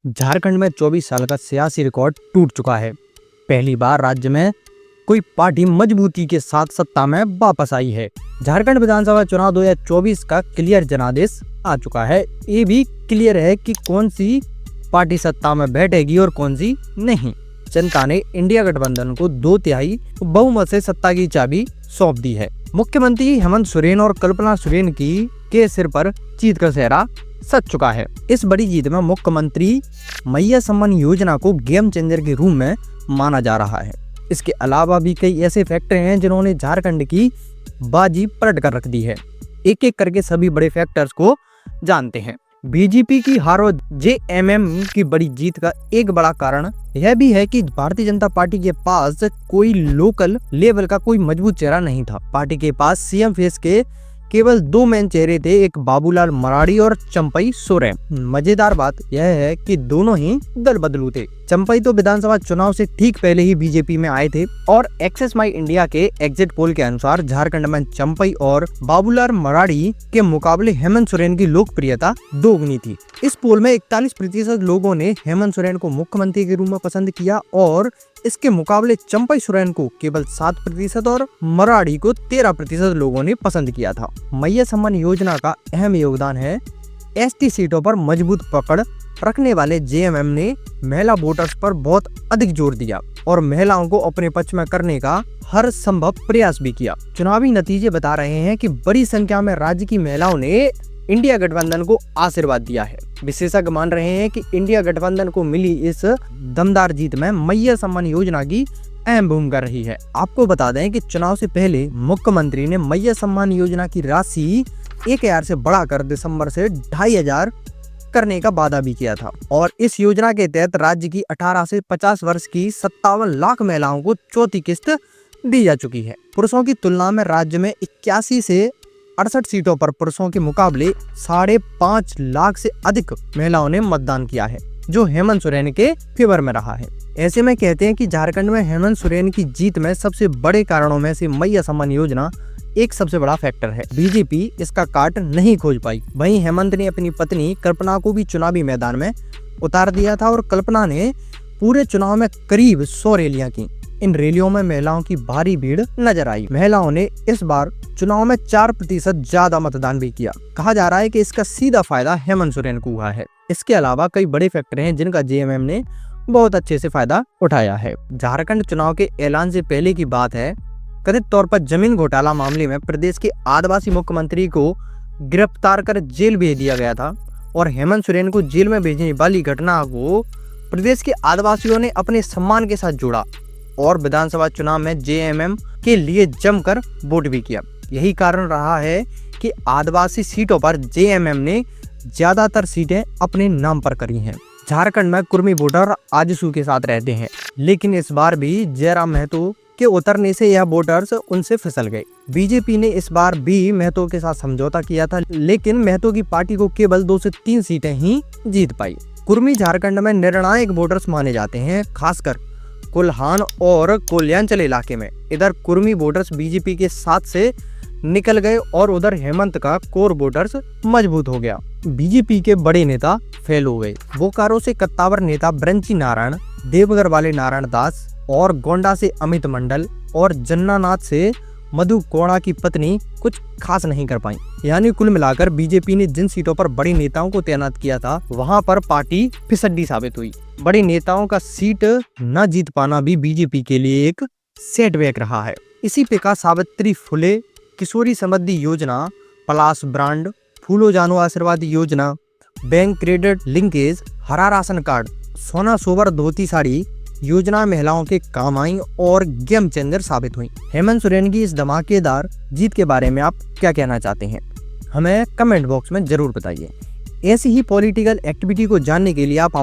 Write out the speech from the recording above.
झारखंड में 24 साल का सियासी रिकॉर्ड टूट चुका है। पहली बार राज्य में कोई पार्टी मजबूती के साथ सत्ता में वापस आई है। झारखंड विधानसभा चुनाव 2024 का क्लियर जनादेश आ चुका है। ये भी क्लियर है कि कौन सी पार्टी सत्ता में बैठेगी और कौन सी नहीं। जनता ने इंडिया गठबंधन को 2/3 बहुमत से सत्ता की चाबी सौंप दी है। मुख्यमंत्री हेमंत सोरेन और कल्पना सोरेन के सिर पर जीत का सेहरा सज चुका है। इस बड़ी जीत में मुख्यमंत्री मैया सम्मान योजना को गेम चेंजर के रूप में माना जा रहा है। इसके अलावा भी कई ऐसे फैक्टर हैं जिन्होंने झारखंड की बाजी पलट कर रख दी है। एक एक करके सभी बड़े फैक्टर्स को जानते हैं। बीजेपी की हार और जेएमएम की बड़ी जीत का एक बड़ा कारण यह भी है कि भारतीय जनता पार्टी के पास कोई लोकल लेवल का कोई मजबूत चेहरा नहीं था। पार्टी के पास सीएम फेस के केवल 2 मेन चेहरे थे, एक बाबूलाल मराड़ी और चंपई सोरेन। मजेदार बात यह है कि दोनों ही दल बदलू थे। चंपई तो विधानसभा चुनाव से ठीक पहले ही बीजेपी में आए थे और एक्सेस माई इंडिया के एग्जिट पोल के अनुसार झारखंड में चंपई और बाबूलाल मराड़ी के मुकाबले हेमंत सोरेन की लोकप्रियता दोगुनी थी। इस पोल में 41% लोगों ने हेमंत सोरेन को मुख्यमंत्री के रूप में पसंद किया और इसके मुकाबले चंपई सोरेन को केवल 7% और मराड़ी को 13% लोगों ने पसंद किया था। मैया सम्मान योजना का अहम योगदान है। एसटी सीटों पर मजबूत पकड़ रखने वाले जेएमएम ने महिला वोटर्स पर बहुत अधिक जोर दिया और महिलाओं को अपने पक्ष में करने का हर संभव प्रयास भी किया। चुनावी नतीजे बता रहे हैं कि बड़ी संख्या में राज्य की महिलाओं ने इंडिया गठबंधन को आशीर्वाद दिया है। विशेषज्ञ मान रहे हैं कि इंडिया गठबंधन को मिली इस दमदार जीत में मैया सम्मान योजना की अहम भूमिका रही है। आपको बता दें कि चुनाव से पहले मुख्यमंत्री ने मैया सम्मान योजना की राशि 1000 से बढ़ाकर दिसंबर से 2500 करने का वादा भी किया था और इस योजना के तहत राज्य की 18 से 50 वर्ष की 57 लाख महिलाओं को चौथी किस्त दी जा चुकी है। पुरुषों की तुलना में राज्य में 81 से 68 सीटों पर पुरुषों के मुकाबले 5.5 लाख से अधिक महिलाओं ने मतदान किया है, जो हेमंत सोरेन के फेवर में रहा है। ऐसे में कहते हैं कि झारखंड में हेमंत सोरेन की जीत में सबसे बड़े कारणों में से मैया सम्मान योजना एक सबसे बड़ा फैक्टर है। बीजेपी इसका काट नहीं खोज पाई। वहीं हेमंत ने अपनी पत्नी कल्पना को भी चुनावी मैदान में उतार दिया था और कल्पना ने पूरे चुनाव में करीब 100 रैलियां की। इन रैलियों में महिलाओं की भारी भीड़ नजर आई। महिलाओं ने इस बार चुनाव में 4% ज्यादा मतदान भी किया। कहा जा रहा है कि इसका सीधा फायदा हेमंत सोरेन को हुआ है। इसके अलावा कई बड़े फैक्टर हैं जिनका जेएमएम ने बहुत अच्छे से फायदा उठाया है। झारखंड चुनाव के ऐलान से पहले की बात है, कथित तौर पर जमीन घोटाला मामले में प्रदेश के आदिवासी मुख्यमंत्री को गिरफ्तार कर जेल भेज दिया गया था और हेमंत सोरेन को जेल में भेजने वाली घटना को प्रदेश के आदिवासियों ने अपने सम्मान के साथ जोड़ा और विधानसभा चुनाव में जेएमएम के लिए जमकर वोट भी किया। यही कारण रहा है कि आदिवासी सीटों पर जेएमएम ने ज्यादातर सीटें अपने नाम पर करी हैं। झारखंड में कुर्मी वोटर आजसू के साथ रहते हैं, लेकिन इस बार भी जयराम महतो के उतरने से यह वोटर्स उनसे फिसल गए। बीजेपी ने इस बार भी महतो के साथ समझौता किया था, लेकिन महतो की पार्टी को केवल 2 से 3 सीटें ही जीत पाई। कुर्मी झारखंड में निर्णायक वोटर्स माने जाते हैं, खासकर कोल्हान और कोल्यांचल इलाके में। इधर कुर्मी वोटर्स बीजेपी के साथ से निकल गए और उधर हेमंत का कोर वोटर्स मजबूत हो गया। बीजेपी के बड़े नेता फेल हो गए। बोकारो से कत्तावर नेता ब्रंची नारायण, देवघर वाले नारायण दास और गोंडा से अमित मंडल और जन्नानाथ से मधु कोड़ा की पत्नी कुछ खास नहीं कर पाई। यानी कुल मिलाकर बीजेपी ने जिन सीटों पर बड़े नेताओं को तैनात किया था, वहां पर पार्टी फिसड्डी साबित हुई। बड़े नेताओं का सीट न जीत पाना भी बीजेपी के लिए एक सेटबैक रहा है। इसी प्रकार सावित्री फुले किशोरी समृद्धि योजना, पलाश ब्रांड, फूलो जानो आशीर्वाद योजना, बैंक क्रेडिट लिंकेज, हरा राशन कार्ड, सोना सोवर धोती साड़ी योजना महिलाओं के काम आई और गेम चेंजर साबित हुई। हेमंत सोरेन की इस धमाकेदार जीत के बारे में आप क्या कहना चाहते हैं, हमें कमेंट बॉक्स में जरूर बताइए। ऐसी ही पॉलिटिकल एक्टिविटी को जानने के लिए आप